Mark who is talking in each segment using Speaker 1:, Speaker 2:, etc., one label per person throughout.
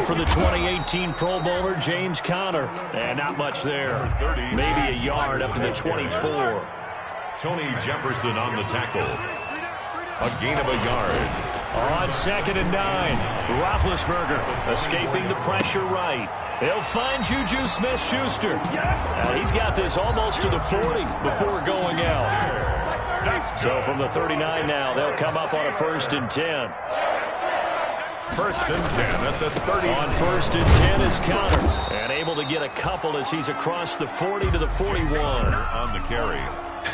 Speaker 1: for the 2018 Pro Bowler, James Conner. And not much there. Maybe a yard up to the 24.
Speaker 2: Tony Jefferson on the tackle. A gain of a yard.
Speaker 1: On 2nd and 9, Roethlisberger escaping the pressure right. He'll find Juju Smith-Schuster. He's got this almost to the 40 before going out. So from the 39 now, they'll come up on a 1st and 10.
Speaker 2: 1st and 10 at the 30.
Speaker 1: On 1st and 10 is Conner. And able to get a couple as he's across the 40 to the 41.
Speaker 2: On the carry.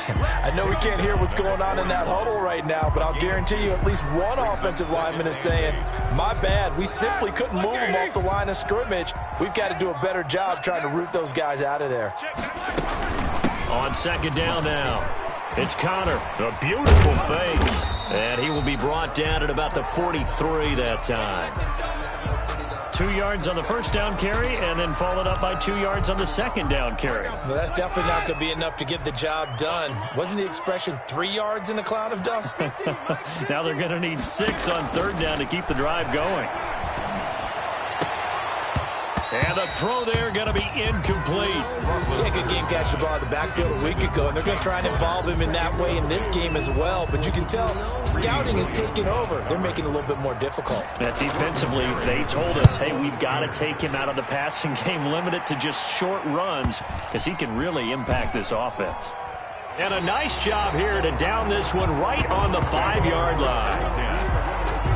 Speaker 3: I know we can't hear what's going on in that huddle right now, but I'll guarantee you at least one offensive lineman is saying, my bad, we simply couldn't move them off the line of scrimmage. We've got to do a better job trying to root those guys out of there.
Speaker 1: On 2nd down now, it's Conner. A beautiful fake. And he will be brought down at about the 43 that time. 2 yards on the 1st down carry, and then followed up by 2 yards on the 2nd down carry.
Speaker 3: Well, that's definitely not going to be enough to get the job done. Wasn't the expression 3 yards in a cloud of dust?
Speaker 1: Now they're going to need 6 on 3rd down to keep the drive going. And the throw there going to be incomplete.
Speaker 3: Yeah, good game catching the ball in the backfield a week ago, and they're going to try and involve him in that way in this game as well. But you can tell scouting is taking over. They're making it a little bit more difficult.
Speaker 1: That defensively, they told us, hey, we've got to take him out of the passing game, limit it to just short runs, because he can really impact this offense. And a nice job here to down this one right on the 5-yard line.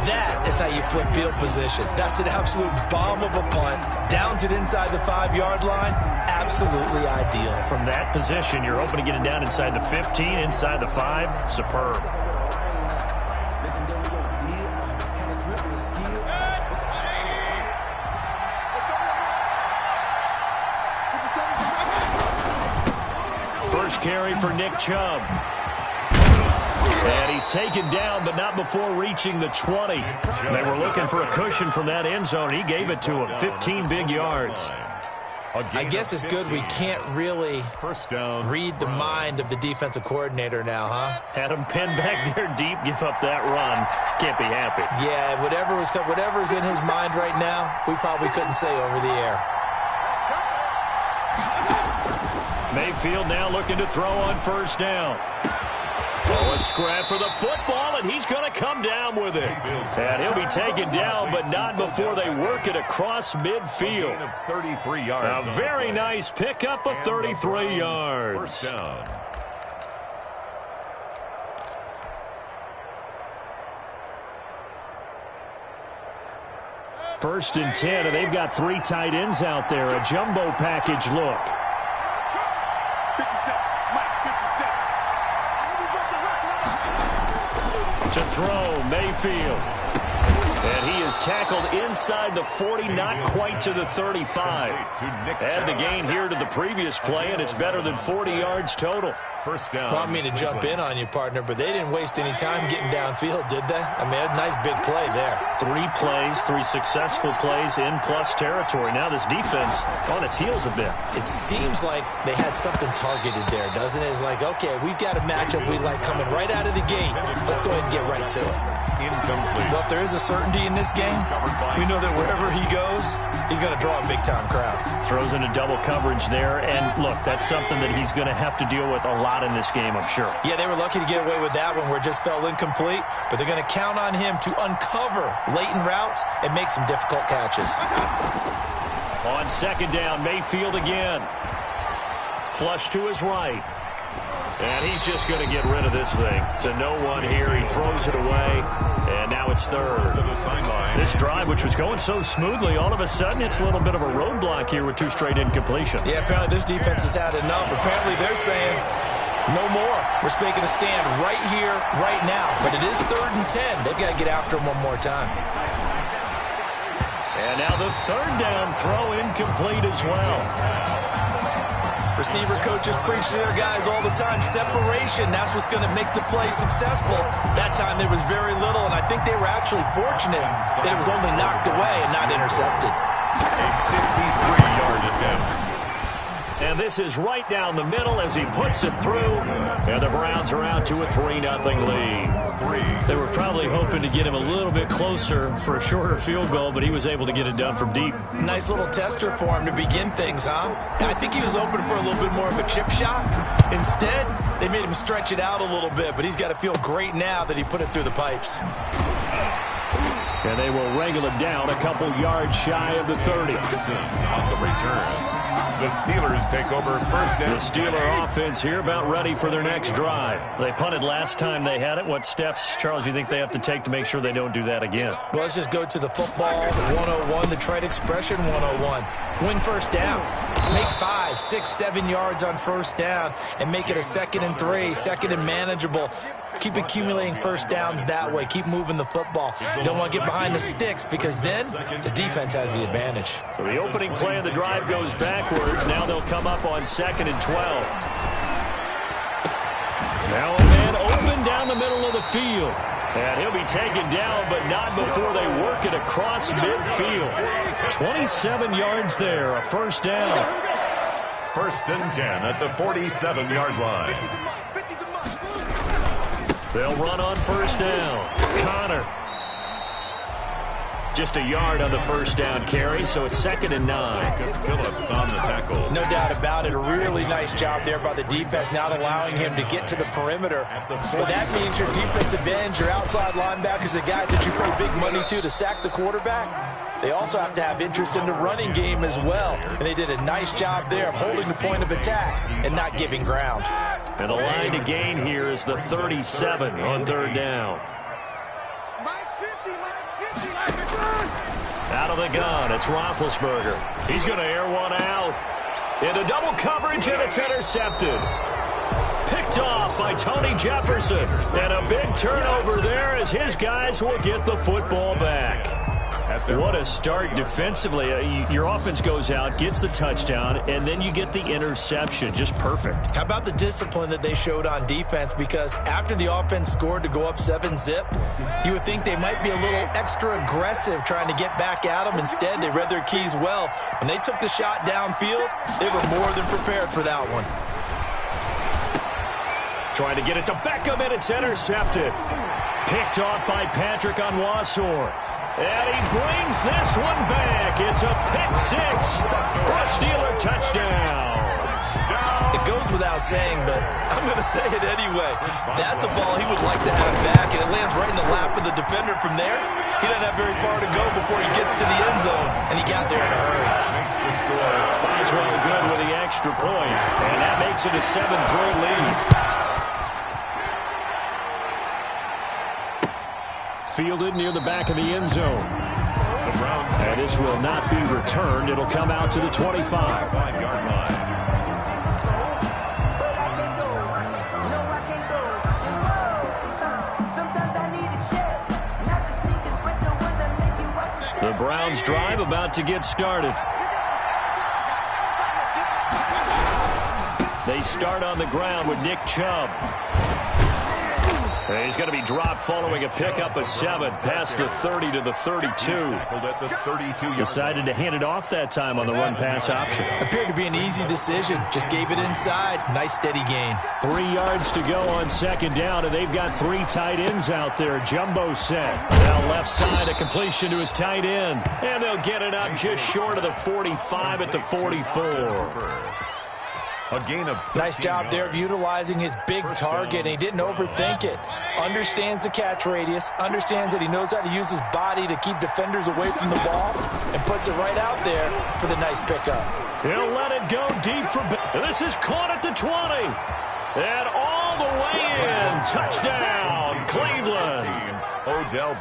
Speaker 3: That is how you flip field position. That's an absolute bomb of a punt. Downs it inside the 5-yard line. Absolutely ideal.
Speaker 1: From that position, you're hoping to get it down inside the 15, inside the 5. Superb. First carry for Nick Chubb. And he's taken down, but not before reaching the 20. They were looking for a cushion from that end zone. He gave it to him. 15 big yards.
Speaker 3: I guess it's good we can't really read the mind of the defensive coordinator now, huh?
Speaker 1: Had him pinned back there deep, give up that run. Can't be happy.
Speaker 3: Yeah, whatever's in his mind right now, we probably couldn't say over the air.
Speaker 1: Mayfield now looking to throw on 1st down. Oh, a scrap for the football, and he's going to come down with it. And he'll be taken down, but not before they work it across midfield.
Speaker 2: 33 yards.
Speaker 1: A very nice pickup of 33 yards.
Speaker 2: First down.
Speaker 1: First and 10, and they've got 3 tight ends out there. A jumbo package look. To throw, Mayfield. And he is tackled inside the 40, not quite to the 35. Add the gain here to the previous play, and it's better than 40 yards total.
Speaker 2: First down.
Speaker 3: Brought me to jump in on you, partner, but they didn't waste any time getting downfield, did they? I mean, a nice big play there.
Speaker 1: 3 plays, 3 successful plays in plus territory. Now this defense on its heels a bit.
Speaker 3: It seems like they had something targeted there, doesn't it? It's like, okay, we've got a matchup we like coming right out of the gate. Let's go ahead and get right to it.
Speaker 2: Incomplete.
Speaker 3: But there is a certainty in this game. We know that wherever he goes, he's going to draw a big-time crowd.
Speaker 1: Throws into double coverage there, and look, that's something that he's going to have to deal with a lot in this game, I'm sure.
Speaker 3: Yeah, they were lucky to get away with that one where it just fell incomplete, but they're going to count on him to uncover latent routes and make some difficult catches.
Speaker 1: On 2nd down, Mayfield again. Flush to his right. And he's just going to get rid of this thing. To no one here. He throws it away. And now it's 3rd. This drive, which was going so smoothly, all of a sudden it's a little bit of a roadblock here with 2 straight incompletions.
Speaker 3: Yeah, apparently this defense has had enough. Apparently they're saying, no more. We're taking a stand right here, right now. But it is 3rd and 10. They've got to get after him one more time.
Speaker 1: And now the 3rd down throw incomplete as well.
Speaker 3: Receiver coaches preach to their guys all the time. Separation, that's what's going to make the play successful. That time there was very little, and I think they were actually fortunate that it was only knocked away and not intercepted.
Speaker 2: A 53-yard attempt.
Speaker 1: And And this is right down the middle as he puts it through. And the Browns are out to a 3-0 lead. They were probably hoping to get him a little bit closer for a shorter field goal, but he was able to get it done from deep.
Speaker 3: Nice little tester for him to begin things, huh? I think he was open for a little bit more of a chip shot. Instead, they made him stretch it out a little bit, but he's got to feel great now that he put it through the pipes.
Speaker 1: And they will wrangle it down a couple yards shy of the 30.
Speaker 2: On the return. The Steelers take over first and
Speaker 1: the Steeler offense here about ready for their next drive. They punted last time they had it. What steps, Charles, do you think they have to take to make sure they don't do that again?
Speaker 3: Well, let's just go to the football, the 101, the trade expression 101. Win first down. Make 5, 6, 7 yards on first down and make it a 2nd and 3, 2nd and manageable. Keep accumulating first downs that way. Keep moving the football. You don't want to get behind the sticks because then the defense has the advantage.
Speaker 1: So the opening play of the drive goes backwards. Now they'll come up on 2nd and 12. Now a man open down the middle of the field. And he'll be taken down, but not before they work it across midfield. 27 yards there, a first down.
Speaker 2: First and 10 at the 47-yard line.
Speaker 1: They'll run on first down. Connor. Just a yard on the first down carry, so it's 2nd and 9.
Speaker 2: Phillips on the tackle.
Speaker 3: No doubt about it. A really nice job there by the defense, not allowing him to get to the perimeter. Well, that means your defensive ends, your outside linebackers, the guys that you pay big money to sack the quarterback. They also have to have interest in the running game as well. And they did a nice job there of holding the point of attack and not giving ground.
Speaker 1: And the line to gain here is the 37 on 3rd down. Out of the gun, it's Roethlisberger. He's going to air one out. Into double coverage, and it's intercepted. Picked off by Tony Jefferson. And a big turnover there as his guys will get the football back. What a start defensively. Your offense goes out, gets the touchdown, and then you get the interception. Just perfect.
Speaker 3: How about the discipline that they showed on defense? Because after the offense scored to go up 7-zip, you would think they might be a little extra aggressive trying to get back at them. Instead, they read their keys well. When they took the shot downfield, they were more than prepared for that one.
Speaker 1: Trying to get it to Beckham, and it's intercepted. Picked off by Patrick on Wassor. And he brings this one back. It's a pick-6 for a Steeler touchdown.
Speaker 3: It goes without saying, but I'm going to say it anyway. That's a ball he would like to have back, and it lands right in the lap of the defender from there. He doesn't have very far to go before he gets to the end zone, and he got there in a hurry.
Speaker 1: Boswell good with the extra point, and that makes it a 7-3 lead. Fielded near the back of the end zone. And this will not be returned. It'll come out to the 25-yard line. The Browns drive about to get started. They start on the ground with Nick Chubb. He's going to be dropped following a pickup of 7 past the 30 to the 32. Decided to hand it off that time on the run-pass option.
Speaker 3: Appeared to be an easy decision. Just gave it inside. Nice steady gain.
Speaker 1: 3 yards to go on 2nd down, and they've got 3 tight ends out there. Jumbo set. Now left side, a completion to his tight end. And they'll get it up just short of the 45 at the 44.
Speaker 2: A gain of
Speaker 3: nice job there of utilizing his big target, and he didn't overthink it. Understands the catch radius, understands that he knows how to use his body to keep defenders away from the ball, and puts it right out there for the nice pickup.
Speaker 1: He'll let it go deep for... This is caught at the 20. And all the way in. Touchdown, Cleveland.
Speaker 2: Odell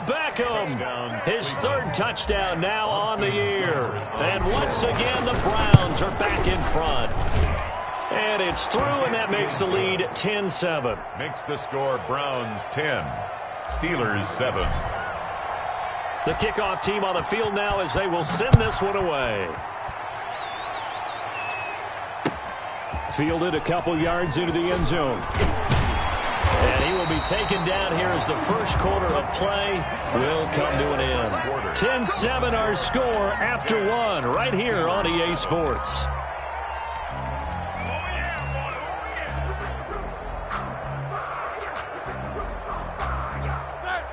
Speaker 1: Beckham. His 3rd touchdown now on the year. And once again, the Browns are back in front. And it's through, and that makes the lead 10-7.
Speaker 2: Makes the score Browns 10, Steelers 7.
Speaker 1: The kickoff team on the field now as they will send this one away. Fielded a couple yards into the end zone. And he will be taken down here as the first quarter of play will come to an end. 10-7 our score after 1 right here on EA Sports.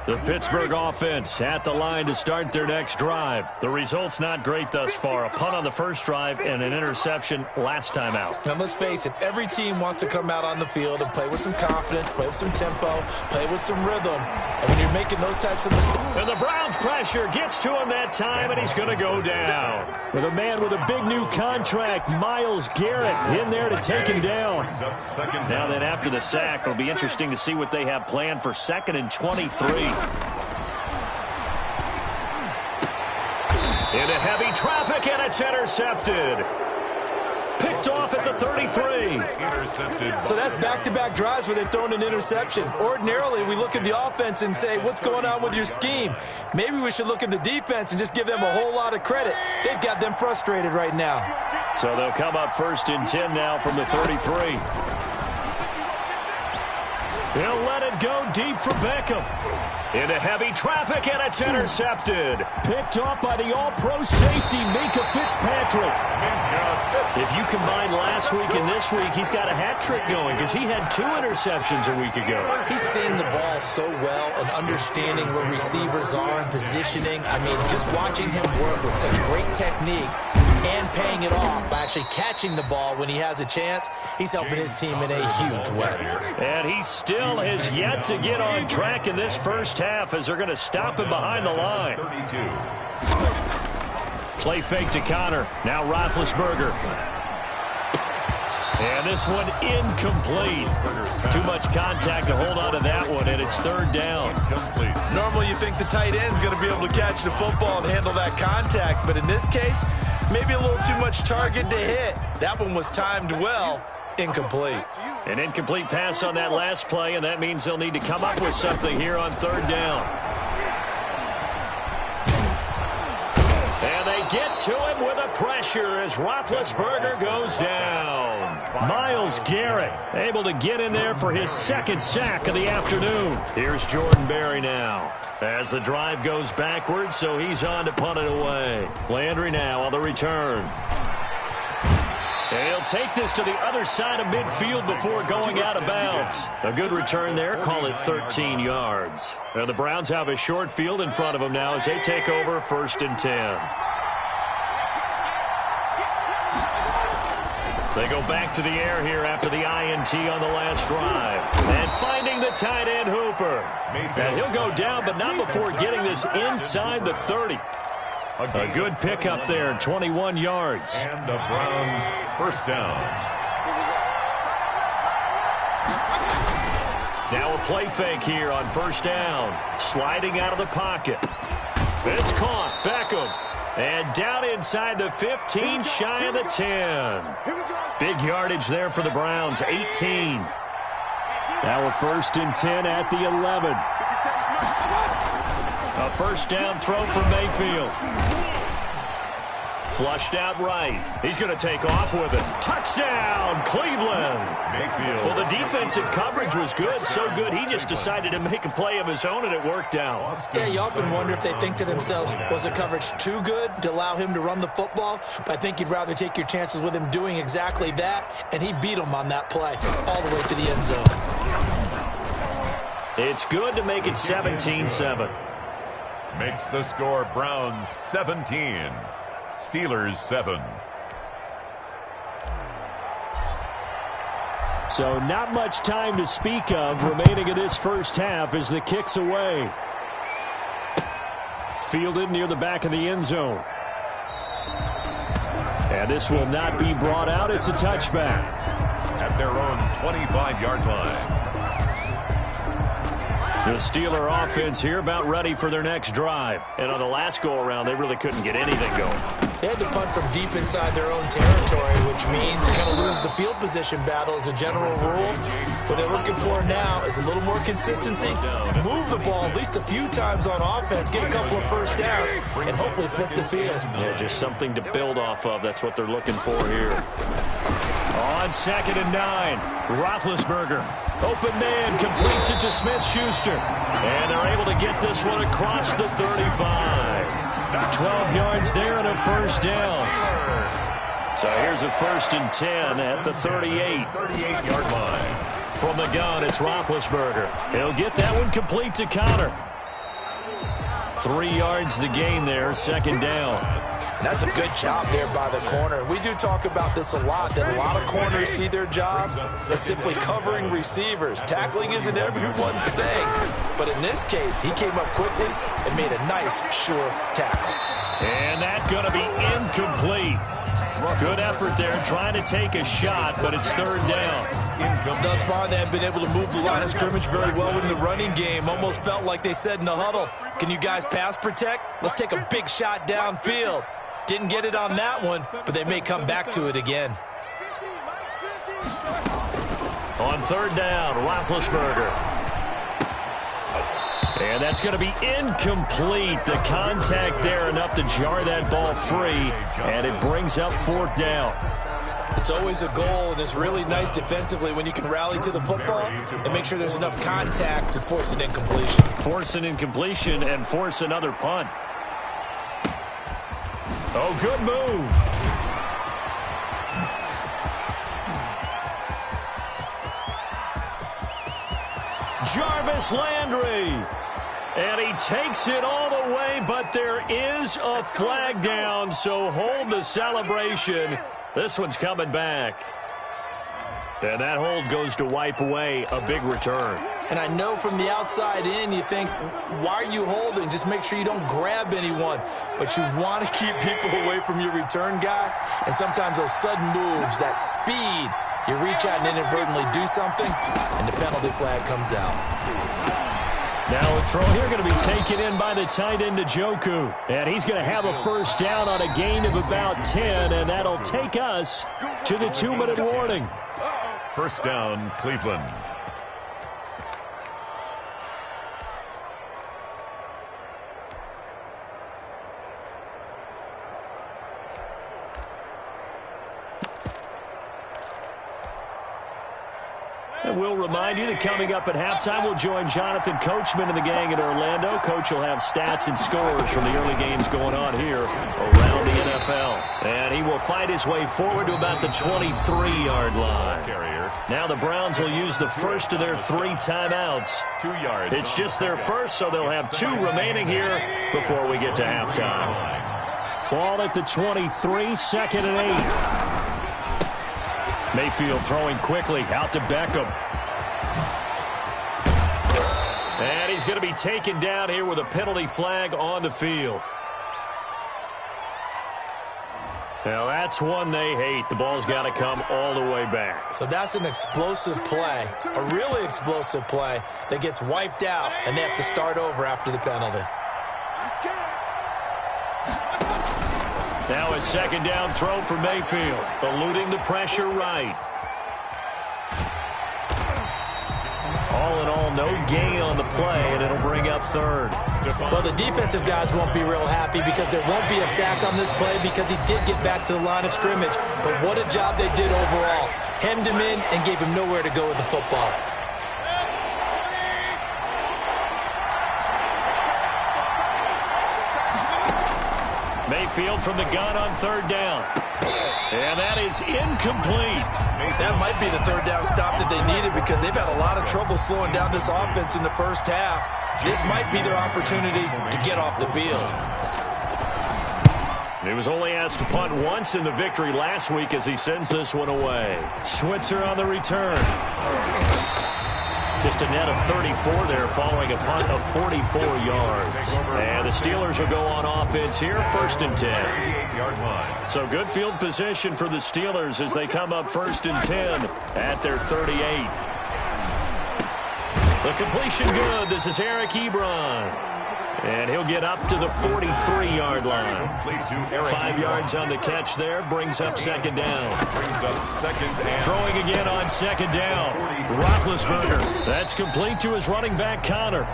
Speaker 1: The Pittsburgh offense at the line to start their next drive. The result's not great thus far. A punt on the first drive and an interception last time out.
Speaker 3: Now, let's face it, every team wants to come out on the field and play with some confidence, play with some tempo, play with some rhythm. And when you're making those types of mistakes...
Speaker 1: And the Browns pressure gets to him that time, and he's going to go down. With a man with a big new contract, Myles Garrett, in there to take him down. Now then, after the sack, it'll be interesting to see what they have planned for 2nd and 23. Into heavy traffic, and it's intercepted. Picked off at the 33.
Speaker 3: So that's back-to-back drives where they've thrown an interception. Ordinarily, we look at the offense and say, what's going on with your scheme? Maybe we should look at the defense and just give them a whole lot of credit. They've got them frustrated right now.
Speaker 1: So they'll come up 1st and 10 now from the 33. He'll let it go deep for Beckham. Into heavy traffic, and it's intercepted. Picked off by the all-pro safety, Minka Fitzpatrick. If you combine last week and this week, he's got a hat trick going because he had 2 interceptions a week ago.
Speaker 3: He's seeing the ball so well and understanding where receivers are and positioning. I mean, just watching him work with such great technique and paying it off by actually catching the ball when he has a chance, he's helping his team in a huge way.
Speaker 1: And he still has yet to get on track in this first half as they're going to stop him behind the line. Play fake to Connor. Now Roethlisberger. And this one incomplete. Too much contact to hold on to that one, and it's 3rd down.
Speaker 3: Normally you think the tight end's going to be able to catch the football and handle that contact, but in this case, maybe a little too much target to hit. That one was timed well. Incomplete.
Speaker 1: An incomplete pass on that last play, and that means they'll need to come up with something here on 3rd down. And they get to him with a pressure as Roethlisberger goes down. Myles Garrett able to get in there for his 2nd sack of the afternoon. Here's Jordan Berry now as the drive goes backwards, so he's on to punt it away. Landry now on the return. And he'll take this to the other side of midfield before going out of bounds. A good return there. Call it 13 yards. And the Browns have a short field in front of them now as they take over 1st and 10. They go back to the air here after the INT on the last drive. And finding the tight end Hooper. And he'll go down, but not before getting this inside the 30. A good pickup there, 21 yards.
Speaker 2: And the Browns 1st down.
Speaker 1: Now a play fake here on 1st down. Sliding out of the pocket. It's caught. Beckham. And down inside the 15, shy of the 10. Big yardage there for the Browns, 18. Now a 1st and 10 at the 11. A 1st down throw for Mayfield. Flushed out right. He's going to take off with it. Touchdown, Cleveland. Mayfield. Well, the defensive coverage was good, so good he just decided to make a play of his own, and it worked out.
Speaker 3: Yeah, you often wonder if they think to themselves, was the coverage too good to allow him to run the football? But I think you'd rather take your chances with him doing exactly that, and he beat him on that play all the way to the end zone.
Speaker 1: It's good to make it 17-7.
Speaker 2: Makes the score Browns 17. Steelers 7.
Speaker 1: So not much time to speak of remaining in this first half as the kick's away. Fielded near the back of the end zone. And this will not be brought out. It's a touchback.
Speaker 2: At their own 25-yard line.
Speaker 1: The Steeler offense here about ready for their next drive. And on the last go-around, they really couldn't get anything going.
Speaker 3: They had to punt from deep inside their own territory, which means you're going to lose the field position battle as a general rule. What they're looking for now is a little more consistency, move the ball at least a few times on offense, get a couple of 1st downs, and hopefully flip the field.
Speaker 1: Yeah, just something to build off of. That's what they're looking for here. On 2nd and 9, Roethlisberger. Open man, completes it to Smith-Schuster. And they're able to get this one across the 35. 12 yards there and a 1st down. So here's a 1st and 10 at the 38.
Speaker 2: 38-yard line.
Speaker 1: From the gun, it's Roethlisberger. He'll get that one complete to Connor. 3 yards the gain there, second down.
Speaker 3: And that's a good job there by the corner. We do talk about this a lot, that a lot of corners see their job as simply covering receivers. Tackling isn't everyone's thing. But in this case, he came up quickly and made a nice, sure tackle.
Speaker 1: And that's going to be incomplete. Good effort there, trying to take a shot, but it's third down.
Speaker 3: Thus far, they have been able to move the line of scrimmage very well in the running game. Almost felt like they said in the huddle, can you guys pass protect? Let's take a big shot downfield. Didn't get it on that one, but they may come back to it again.
Speaker 1: On third down, Roethlisberger. And that's going to be incomplete. The contact there enough to jar that ball free, and it brings up fourth down.
Speaker 3: It's always a goal, and it's really nice defensively when you can rally to the football and make sure there's enough contact to force an incompletion.
Speaker 1: Force an incompletion and force another punt. Oh, good move. Jarvis Landry. And he takes it all the way, but there is a flag down, so hold the celebration. This one's coming back. And that hold goes to wipe away a big return.
Speaker 3: And I know from the outside in, you think, why are you holding? Just make sure you don't grab anyone. But you want to keep people away from your return guy. And sometimes those sudden moves, that speed, you reach out and inadvertently do something, and the penalty flag comes out.
Speaker 1: Now a throw here going to be taken in by the tight end, Njoku. And he's going to have a first down on a gain of about 10, and that'll take us to the 2-minute warning.
Speaker 2: First down, Cleveland.
Speaker 1: And we'll remind you that coming up at halftime, we'll join Jonathan Coachman and the gang in Orlando. Coach will have stats and scores from the early games going on here around the NFL. And he will fight his way forward to about the 23-yard line. Now the Browns will use the first of their 3 timeouts.
Speaker 2: 2 yards.
Speaker 1: It's just their first, so they'll have 2 remaining here before we get to halftime. Ball at the 23, second and 8. Mayfield throwing quickly out to Beckham. And he's going to be taken down here with a penalty flag on the field. Now that's one they hate. The ball's got to come all the way back.
Speaker 3: So that's an explosive play, a really explosive play that gets wiped out, and they have to start over after the penalty.
Speaker 1: Now a second down throw for Mayfield, eluding the pressure right. All in all, no gain on the play, and it'll bring up third.
Speaker 3: Well, the defensive guys won't be real happy because there won't be a sack on this play because he did get back to the line of scrimmage. But what a job they did overall. Hemmed him in and gave him nowhere to go with the football.
Speaker 1: Mayfield from the gun on third down. And that is incomplete.
Speaker 3: That might be the third down stop that they needed because they've had a lot of trouble slowing down this offense in the first half. This might be their opportunity to get off the field.
Speaker 1: He was only asked to punt once in the victory last week as he sends this one away. Switzer on the return. Just a net of 34 there following a punt of 44 yards. And the Steelers will go on offense here, first and 10. So good field position for the Steelers as they come up first and 10 at their 38. The completion good. This is Eric Ebron. And he'll get up to the 43-yard line. 5 yards on the catch there. Brings up second down. Throwing again on second down. Roethlisberger. That's complete to his running back, Connor.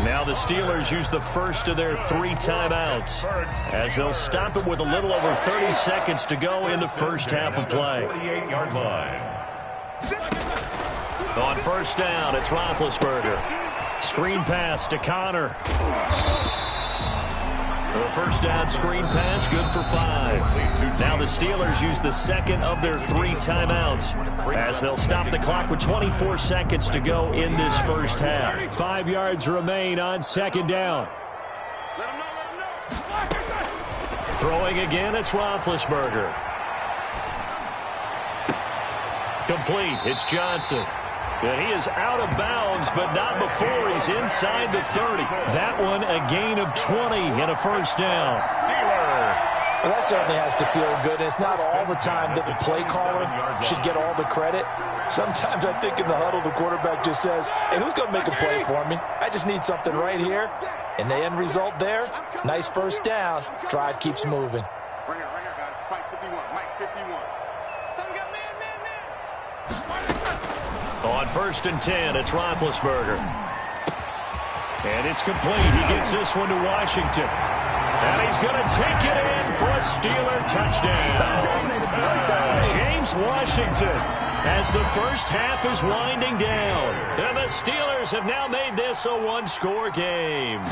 Speaker 1: Now the Steelers use the first of their 3 timeouts as they'll stop it with a little over 30 seconds to go in the first half of play. On first down, it's Roethlisberger. Screen pass to Connor. The first down screen pass, good for 5. Now the Steelers use the second of their 3 timeouts as they'll stop the clock with 24 seconds to go in this first half. 5 yards remain on second down. Throwing again, it's Roethlisberger. Complete. It's Johnson. And he is out of bounds, but not before he's inside the 30. That one a gain of 20 and a first down.
Speaker 3: Well, that certainly has to feel good. And it's not all the time that the play caller should get all the credit. Sometimes I think in the huddle, the quarterback just says, hey, who's going to make a play for me? I just need something right here. And the end result there, nice first down. Drive keeps moving.
Speaker 4: Right here, guys. Mike 51. Mike 51. Something got man.
Speaker 1: On 1st and 10, it's Roethlisberger. And it's complete. He gets this one to Washington. And he's going to take it in for a Steeler touchdown. James Washington, as the first half is winding down. And the Steelers have now made this a one-score game.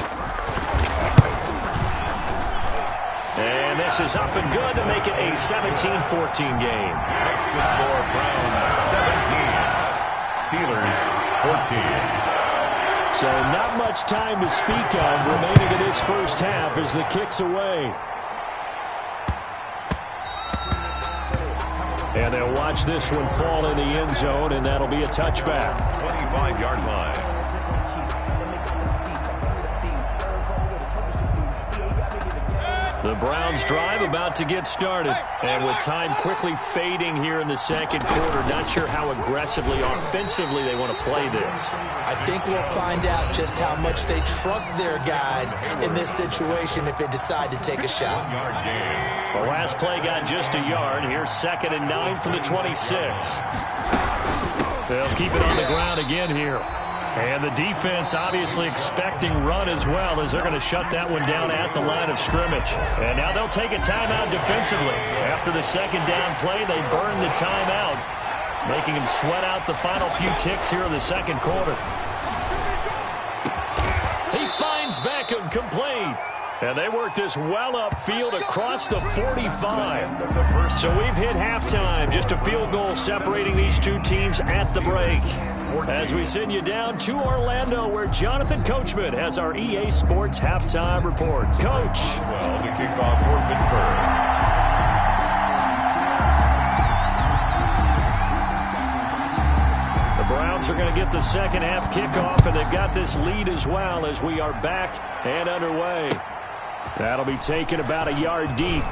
Speaker 1: And this is up and good to make it a 17-14 game.
Speaker 2: That's the score. Browns 17. Steelers 14.
Speaker 1: So not much time to speak of remaining in this first half as the kick's away. And they'll watch this one fall in the end zone, and that'll be a touchback.
Speaker 2: 25-yard line.
Speaker 1: The Browns drive about to get started. And with time quickly fading here in the second quarter, not sure how aggressively, offensively they want to play this.
Speaker 3: I think we'll find out just how much they trust their guys in this situation if they decide to take a shot.
Speaker 1: The last play got just a yard. Here's 2nd and 9 from the 26. They'll keep it on the ground again here. And the defense obviously expecting run as well, as they're going to shut that one down at the line of scrimmage. And now they'll take a timeout defensively. After the second down play, they burn the timeout, making them sweat out the final few ticks here in the second quarter. He finds Beckham complete. And they work this well upfield across the 45. So we've hit halftime. Just a field goal separating these two teams at the break. As we send you down to Orlando, where Jonathan Coachman has our EA Sports halftime report. Coach.
Speaker 2: Well, to kick off for Pittsburgh.
Speaker 1: The Browns are going to get the second half kickoff, and they've got this lead as well as we are back and underway. That'll be taken about a yard deep.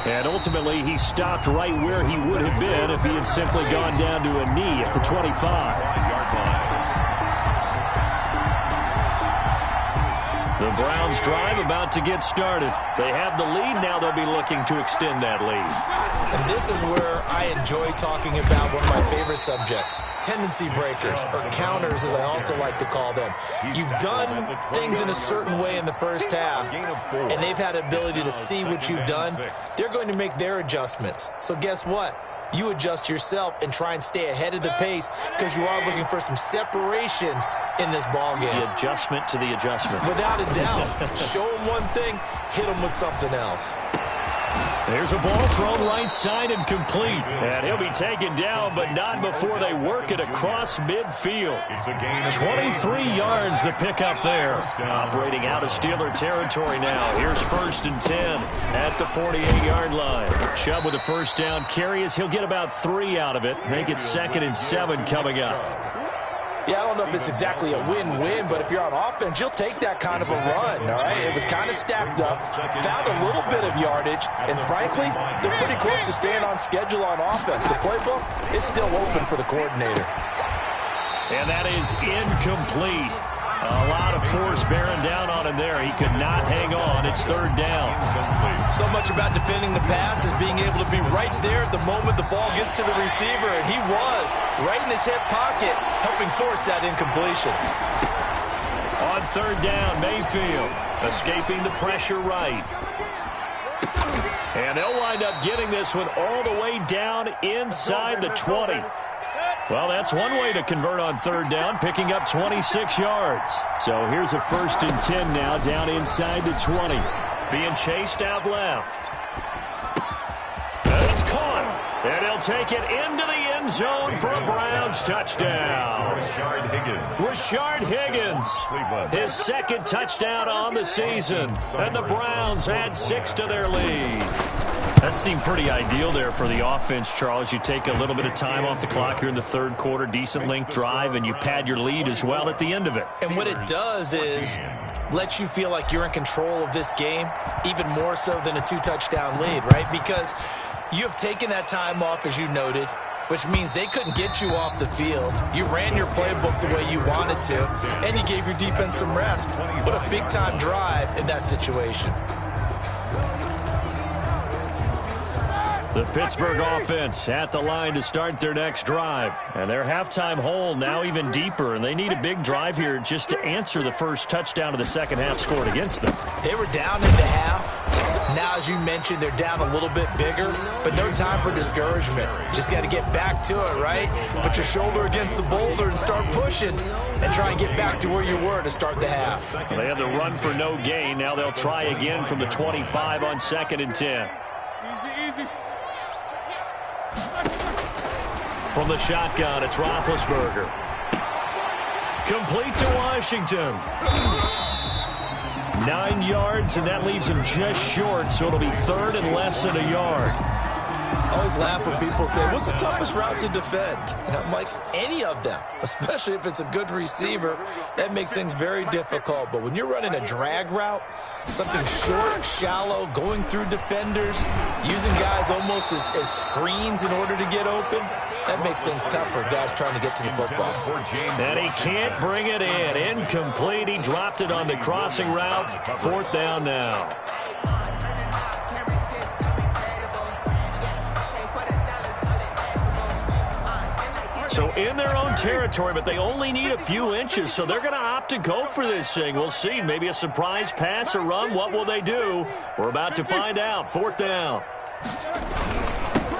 Speaker 1: And ultimately, he stopped right where he would have been if he had simply gone down to a knee at the 25-yard line. The Browns drive about to get started. They have the lead. Now they'll be looking to extend that lead.
Speaker 3: And this is where I enjoy talking about one of my favorite subjects, tendency breakers, or counters as I also like to call them. You've done things in a certain way in the first half, and they've had the ability to see what you've done. They're going to make their adjustments. So guess what? You adjust yourself and try and stay ahead of the pace because you are looking for some separation in this ball game.
Speaker 1: The adjustment to the adjustment.
Speaker 3: Without a doubt. Show them one thing, hit them with something else.
Speaker 1: There's a ball thrown right side and complete. And he'll be taken down, but not before they work it across midfield. 23 yards the pickup there. Operating out of Steeler territory now. Here's 1st and 10 at the 48-yard line. Chubb with a first down carry as he'll get about 3 out of it. Make it 2nd and 7 coming up.
Speaker 3: Yeah, I don't know if it's exactly a win-win, but if you're on offense, you'll take that kind of a run, all right? It was kind of stacked up, found a little bit of yardage, and frankly, they're pretty close to staying on schedule on offense. The playbook is still open for the coordinator.
Speaker 1: And that is incomplete. A lot of force bearing down on him there. He could not hang on. It's 3rd down.
Speaker 3: So much about defending the pass is being able to be right there at the moment the ball gets to the receiver, and he was right in his hip pocket, helping force that incompletion.
Speaker 1: On 3rd down, Mayfield escaping the pressure right. And they'll wind up getting this one all the way down inside the 20. Well, that's one way to convert on 3rd down, picking up 26 yards. So here's a 1st and 10 now, down inside the 20. Being chased out left. And it's caught. And he'll take it into the end zone for a Browns Browns touchdown. Rashard Higgins, his second touchdown on the season. And the Browns add 6 to their lead. That seemed pretty ideal there for the offense, Charles. You take a little bit of time off the clock here in the third quarter, decent length drive, and you pad your lead as well at the end of it.
Speaker 3: And what it does is let you feel like you're in control of this game, even more so than a 2-touchdown lead, right? Because you have taken that time off, as you noted, which means they couldn't get you off the field. You ran your playbook the way you wanted to, and you gave your defense some rest. What a big-time drive in that situation.
Speaker 1: The Pittsburgh offense at the line to start their next drive. And their halftime hole now even deeper, and they need a big drive here just to answer the first touchdown of the second half scored against them.
Speaker 3: They were down in the half. Now, as you mentioned, they're down a little bit bigger, but no time for discouragement. Just got to get back to it, right? Put your shoulder against the boulder and start pushing and try and get back to where you were to start the half.
Speaker 1: They have the run for no gain. Now they'll try again from the 25 on 2nd and 10. From the shotgun, it's Roethlisberger. Complete to Washington. 9 yards, and that leaves him just short, so it'll be third and less than a yard.
Speaker 3: I always laugh when people say, what's the toughest route to defend? And I'm like, any of them, especially if it's a good receiver. That makes things very difficult. But when you're running a drag route, something short, shallow, going through defenders, using guys almost as screens in order to get open, that makes things tough for guys trying to get to the football.
Speaker 1: And he can't bring it in. Incomplete. He dropped it on the crossing route. 4th down now. So in their own territory, but they only need a few inches, so they're going to opt to go for this thing. We'll see. Maybe a surprise pass or run. What will they do? We're about to find out. 4th down.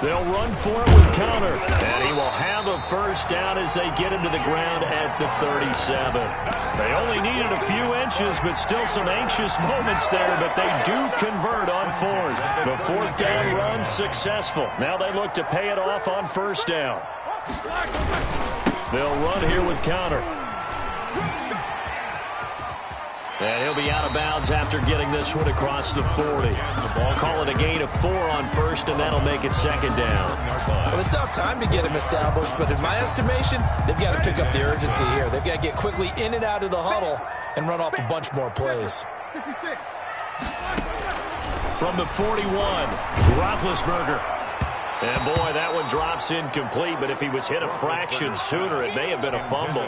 Speaker 1: They'll run for it with counter. And he will have a first down as they get him to the ground at the 37. They only needed a few inches, but still some anxious moments there, but they do convert on 4th. The 4th down run successful. Now they look to pay it off on 1st down. They'll run here with counter. And he'll be out of bounds after getting this one across the 40. The ball, call it a gain of 4 on 1st, and that'll make it 2nd down.
Speaker 3: Well, it's tough time to get him established, but in my estimation, they've got to pick up the urgency here. They've got to get quickly in and out of the huddle and run off a bunch more plays.
Speaker 1: From the 41, Roethlisberger. And, boy, that one drops incomplete, but if he was hit a fraction sooner, it may have been a fumble.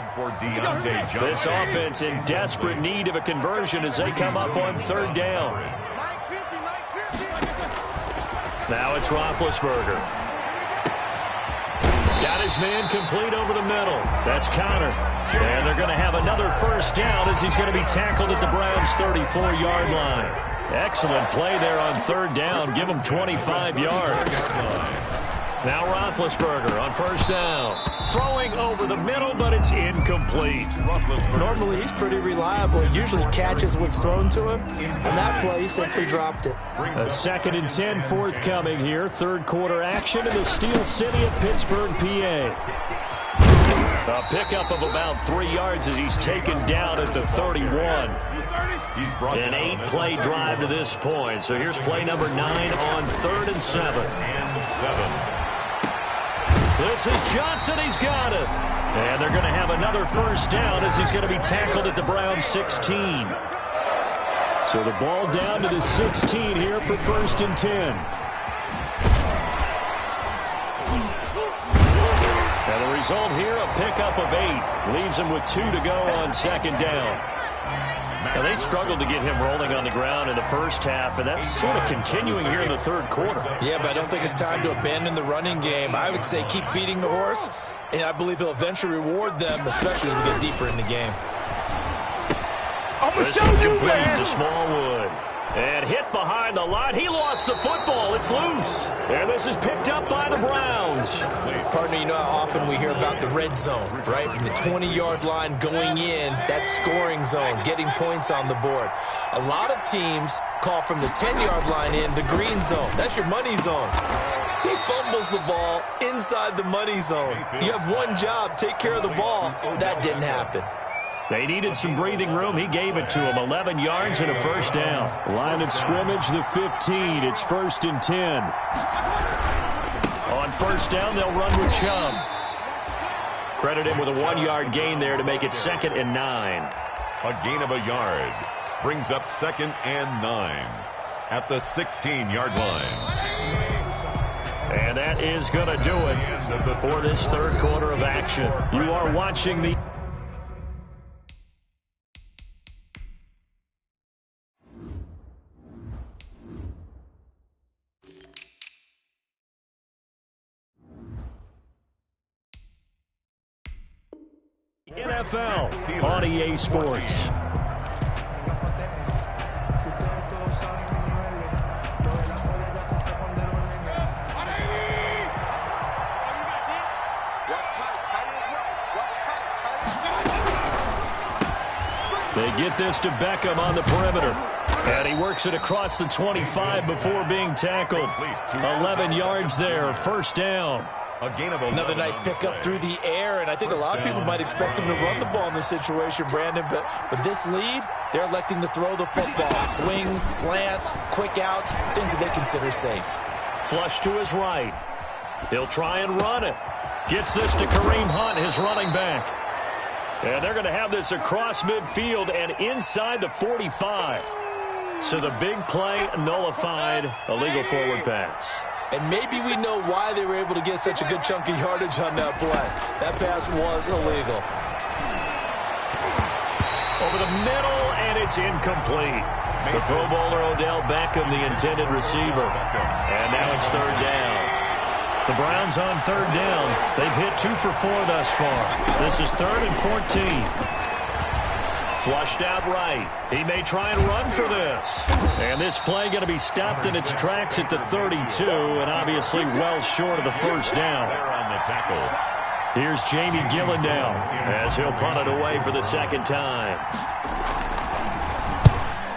Speaker 1: This offense in desperate need of a conversion as they come up on 3rd down. Now it's Roethlisberger. Got his man complete over the middle. That's counter. And they're going to have another first down as he's going to be tackled at the Browns' 34-yard line. Excellent play there on 3rd down. Give him 25 yards. Now Roethlisberger on 1st down. Throwing over the middle, but it's incomplete.
Speaker 3: Normally, he's pretty reliable. He usually catches what's thrown to him. On that play, he simply dropped it.
Speaker 1: A 2nd and 10 forthcoming here. Third quarter action in the Steel City of Pittsburgh, PA. A pickup of about 3 yards as he's taken down at the 31. An 8-play drive to this point. So here's play number 9 on 3rd and 7. This is Johnson. He's got it. And they're going to have another first down as he's going to be tackled at the Browns' 16. So the ball down to the 16 here for 1st and 10. And the result here, a pickup of 8. Leaves him with 2 to go on 2nd down. Now, they struggled to get him rolling on the ground in the first half, and that's sort of continuing here in the third quarter.
Speaker 3: Yeah, but I don't think it's time to abandon the running game. I would say keep feeding the horse, and I believe he'll eventually reward them, especially as we get deeper in the game.
Speaker 1: This one complete to Smallwood. And hit behind the line. He lost the football. It's loose. And this is picked up by the Browns.
Speaker 3: Partner, you know how often we hear about the red zone, right? From the 20-yard line going in, that scoring zone, getting points on the board. A lot of teams call from the 10-yard line in the green zone. That's your money zone. He fumbles the ball inside the money zone. You have one job, take care of the ball. That didn't happen.
Speaker 1: They needed some breathing room. He gave it to him. 11 yards and a first down. Line of scrimmage, the 15. It's 1st and 10. On first down, they'll run with Chubb. Credit him with a 1-yard gain there to make it 2nd and 9.
Speaker 2: A gain of a yard brings up 2nd and 9 at the 16-yard line.
Speaker 1: And that is going to do it for this third quarter of action. You are watching the NFL on EA Sports. They get this to Beckham on the perimeter. And he works it across the 25 before being tackled. 11 yards there, first down.
Speaker 3: Another nice pickup through the air, and I think a lot of people might expect him to run the ball in this situation, Brandon, but with this lead, they're electing to throw the football. Swings, slants, quick outs, things that they consider safe.
Speaker 1: Flush to his right. He'll try and run it. Gets this to Kareem Hunt, his running back. And they're going to have this across midfield and inside the 45. So the big play nullified, illegal forward pass.
Speaker 3: And maybe we know why they were able to get such a good chunk of yardage on that play. That pass was illegal.
Speaker 1: Over the middle, and it's incomplete. The Pro Bowler Odell Beckham, the intended receiver. And now it's third down. The Browns on third down. They've hit 2 for 4 thus far. This is 3rd and 14. Flushed out right. He may try and run for this. And this play going to be stopped in its tracks at the 32, and obviously well short of the first down. Here's Jamie Gillen now as he'll punt it away for the second time.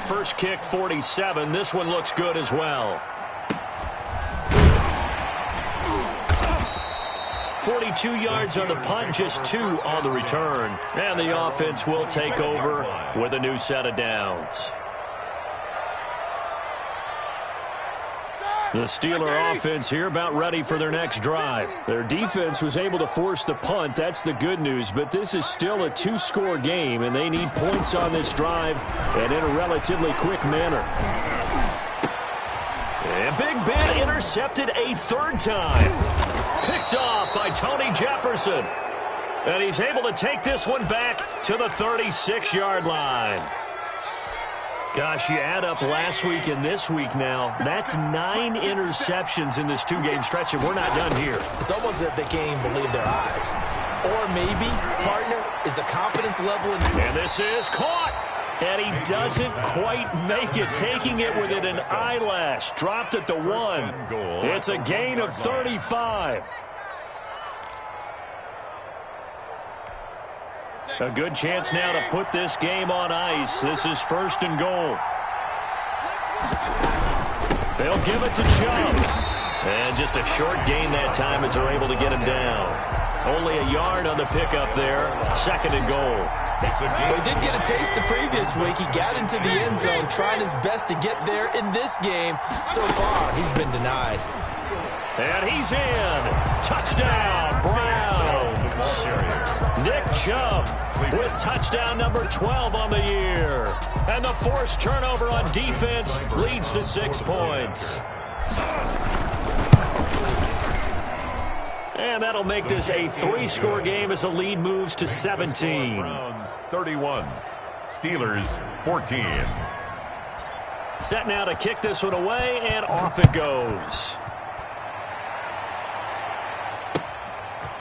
Speaker 1: First kick, 47. This one looks good as well. 42 yards on the punt, just 2 on the return. And the offense will take over with a new set of downs. The Steeler offense here about ready for their next drive. Their defense was able to force the punt. That's the good news. But this is still a 2-score game, and they need points on this drive and in a relatively quick manner. And Big Ben intercepted a 3rd time. Picked off by Tony Jefferson. And he's able to take this one back to the 36-yard line. Gosh, you add up last week and this week now. That's 9 interceptions in this 2-game stretch, and we're not done here.
Speaker 3: It's almost as if they can't even believe their eyes. Or maybe, partner, is the confidence level.
Speaker 1: And this is caught. And he doesn't quite make it, taking it within an eyelash. Dropped at the 1. It's a gain of 35. A good chance now to put this game on ice. This is 1st and goal. They'll give it to Chubb. And just a short gain that time as they're able to get him down. Only a yard on the pickup there. 2nd and goal.
Speaker 3: Well, he did get a taste the previous week. He got into the end zone, trying his best to get there in this game. So far, he's been denied.
Speaker 1: And he's in. Touchdown, Browns. Nick Chubb with touchdown number 12 on the year. And the forced turnover on defense leads to 6 points. And that'll make this a 3-score game as the lead moves to 17.
Speaker 2: Browns 31, Steelers 14.
Speaker 1: Set now to kick this one away, and off it goes.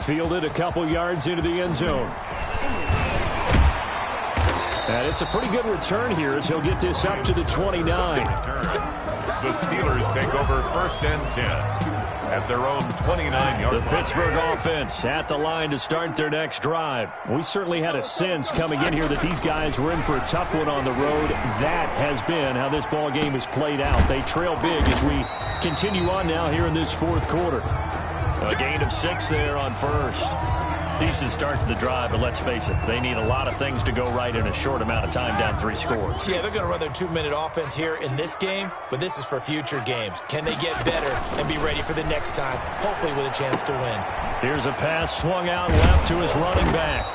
Speaker 1: Fielded a couple yards into the end zone. And it's a pretty good return here as he'll get this up to the 29.
Speaker 2: The Steelers take over 1st and 10 at their own 29-yard line.
Speaker 1: The Pittsburgh offense at the line to start their next drive. We certainly had a sense coming in here that these guys were in for a tough one on the road. That has been how this ball game has played out. They trail big as we continue on now here in this fourth quarter. A gain of 6 there on first. Decent start to the drive, but let's face it, they need a lot of things to go right in a short amount of time, down 3 scores.
Speaker 3: Yeah, they're going to run their 2-minute offense here in this game, but this is for future games. Can they get better and be ready for the next time, hopefully with a chance to win?
Speaker 1: Here's a pass swung out left to his running back.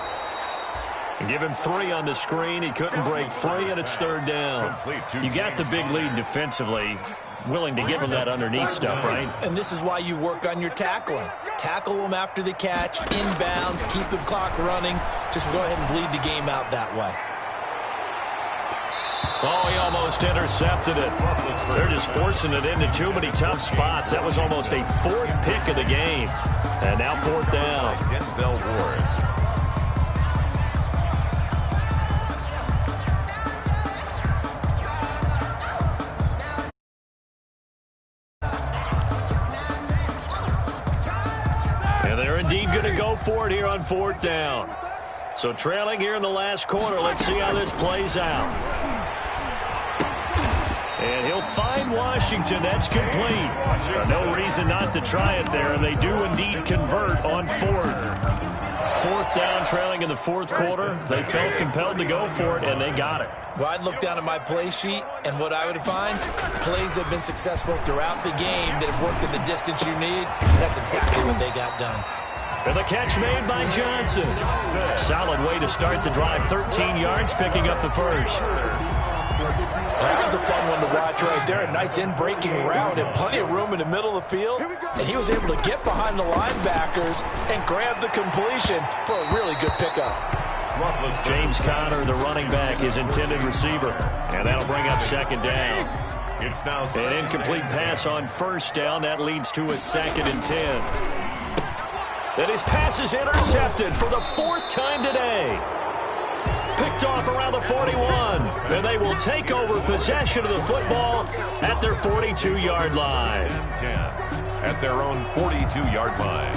Speaker 1: And give him 3 on the screen. He couldn't break free, and it's 3rd down. You got the big lead defensively. Willing to give him that underneath stuff, right?
Speaker 3: And this is why you work on your tackling. Tackle them after the catch, inbounds, keep the clock running. Just go ahead and bleed the game out that way.
Speaker 1: Oh, he almost intercepted it. They're just forcing it into too many tough spots. That was almost a 4th pick of the game. And now 4th down.
Speaker 2: Denzel Ward.
Speaker 1: Indeed going to go for it here on 4th down. So trailing here in the last quarter. Let's see how this plays out. And he'll find Washington. That's complete. No reason not to try it there, and they do indeed convert on 4th. 4th down, trailing in the 4th quarter. They felt compelled to go for it, and they got it.
Speaker 3: Well, I'd look down at my play sheet, and what I would find, plays have been successful throughout the game that have worked in the distance you need. That's exactly what they got done.
Speaker 1: And the catch made by Johnson. Solid way to start the drive. 13 yards, picking up the first.
Speaker 3: That was a fun one to watch right there. A nice in-breaking route and plenty of room in the middle of the field. And he was able to get behind the linebackers and grab the completion for a really good pickup.
Speaker 1: James Conner, the running back, his intended receiver. And that'll bring up 2nd down.
Speaker 2: It's now
Speaker 1: an incomplete pass on 1st down. That leads to a 2nd and 10. And his pass is intercepted for the 4th time today. Picked off around the 41. And they will take over possession of the football at their 42-yard line.
Speaker 2: 10 at their own 42-yard line.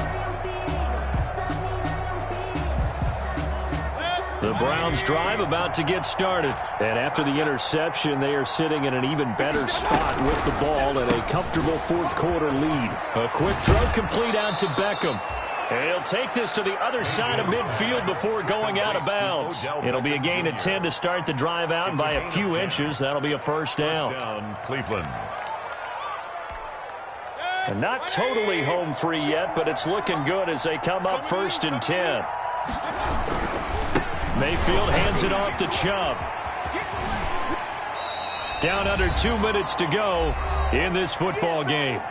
Speaker 1: The Browns drive about to get started. And after the interception, they are sitting in an even better spot with the ball and a comfortable 4th quarter lead. A quick throw complete out to Beckham. And he'll take this to the other side of midfield before going out of bounds. It'll be a gain of 10 to start the drive out, and by a few inches, that'll be a 1st down.
Speaker 2: Cleveland.
Speaker 1: And not totally home free yet, but it's looking good as they come up 1st and 10. Mayfield hands it off to Chubb. Down under 2 minutes to go in this football game.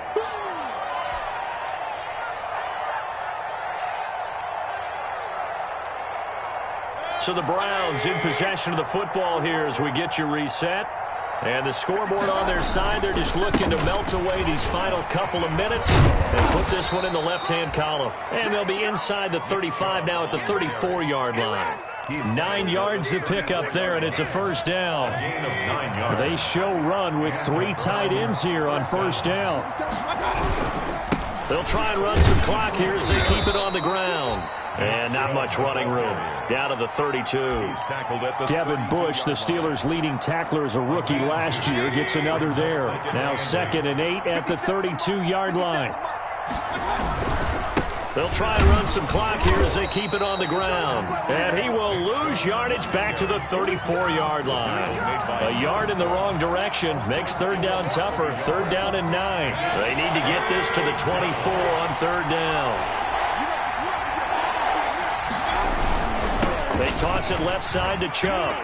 Speaker 1: So the Browns in possession of the football here as we get you reset. And the scoreboard on their side, they're just looking to melt away these final couple of minutes and put this one in the left-hand column. And they'll be inside the 35 now at the 34-yard line. 9 yards to pick up there, and it's a 1st down. They show run with 3 tight ends here on 1st down. They'll try and run some clock here as they keep it on the ground. And not much running room. Down to the 32. Devin Bush, the Steelers' leading tackler as a rookie last year, gets another there. Now 2nd and 8 at the 32-yard line. They'll try and run some clock here as they keep it on the ground. And he will lose yardage back to the 34-yard line. A yard in the wrong direction makes 3rd down tougher. 3rd down and 9. They need to get this to the 24 on 3rd down. They toss it left side to Chubb.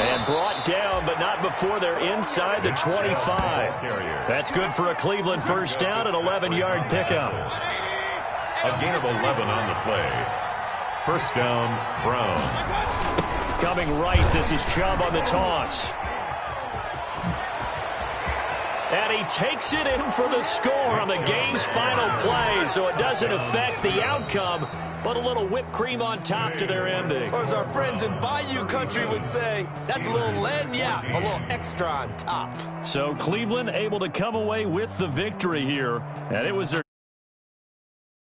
Speaker 1: And brought down, but not before they're inside the 25. That's good for a Cleveland 1st down, an 11-yard pickup.
Speaker 2: A gain of 11 on the play. 1st down, Browns.
Speaker 1: Coming right, this is Chubb on the toss. And he takes it in for the score on the game's final play, so it doesn't affect the outcome. but a little whipped cream on top to their ending.
Speaker 3: Or as our friends in Bayou Country would say, that's a little lagniappe, a little extra on top.
Speaker 1: So Cleveland able to come away with the victory here, and it was their